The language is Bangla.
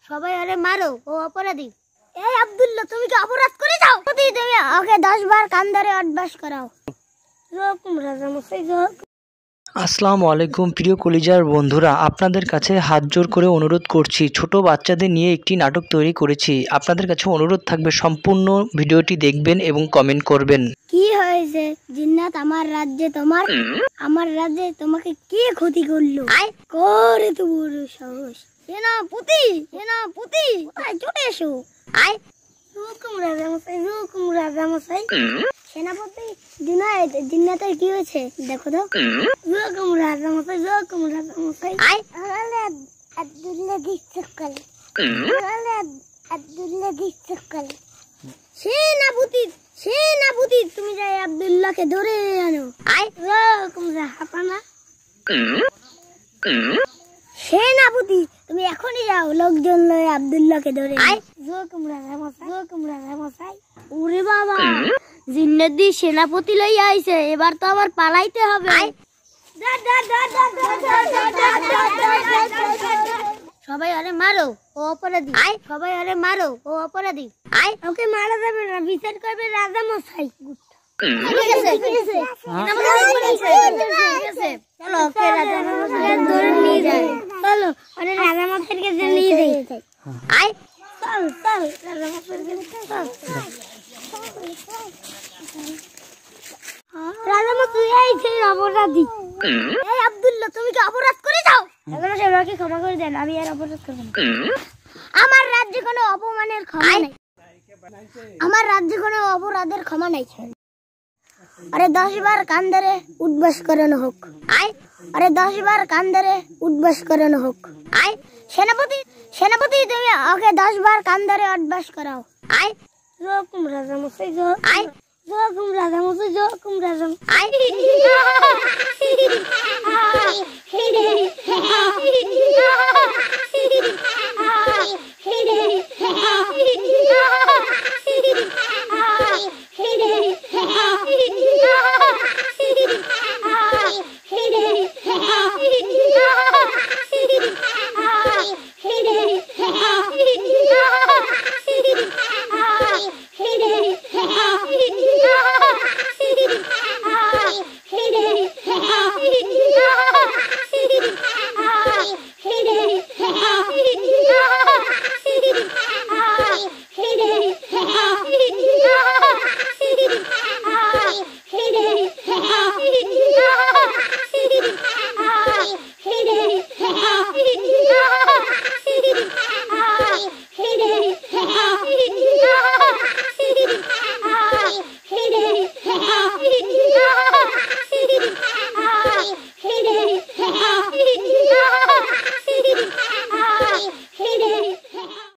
সবাই আরে মারো, ও অপরাধী। এই আব্দুল্লাহ, তুমি কি অপরাধ করে যাও? তুমি ওকে 10 বার কান ধরে অভ্যাস করাও। আসসালামু আলাইকুম প্রিয় কলিজার বন্ধুরা, আপনাদের কাছে হাত জোর করে অনুরোধ করছি, ছোট বাচ্চাদের নিয়ে একটি নাটক তৈরি করেছি। আপনাদের কাছে অনুরোধ থাকবে সম্পূর্ণ ভিডিওটি দেখবেন এবং কমেন্ট করবেন। কি হয়েছে জিন্নাত? আমার রাজ্যে তোমাকে কে ক্ষতি করলো? করে তো বড় সাহস। সেনাপতি চলে এসো। সেনাপতি জিন্নাতের কি হয়েছে দেখো তো। সেনাপতি তুমি যাই আব্দুল্লাহকে ধরে আনো। সেনাপতি তুমি এখনই যাও, লোকজন লয়ে আব্দুল্লাহকে ধরে। ওরে বাবা, জিন্নাতি সেনাপতি লইয়া আইছে, এবার তো আমার পালাইতে হবে। সবাই আরে মারো, ও অপরাধী। সবাই আরে মারো, ও অপরাধী। ওকে মারা যাবে না, বিচার করবে রাজা মশাই। চলো ওকে রাজা মশাই ধরে নিয়ে যায়। চলো ওরে রাজা মশাইয়ের কাছে নিয়ে যাই। চল রাজা মশাইয়ের কাছে চল। রাজা মশাই আইছে অপরাধী। এই আব্দুল্লাহ, তুমি কি অপরাধ করে যাও? রাজা মশাই আমাকে ক্ষমা করে দেন, আমি আর অপরাধ করব না। আমার রাজ্যে কোনো অপমানের ক্ষমা নাই। আমার রাজ্যে কোনো অপরাধের ক্ষমা নাই। আরে 10 বার কান ধরে উদ্বাস করানো হোক। আরে 10 বার কান ধরে উদ্বাস করানো হোক। সেনাপতি তুমি ওকে 10 বার কান ধরে অভ্যাস করাও। রাজা মশাই রাজা মশাই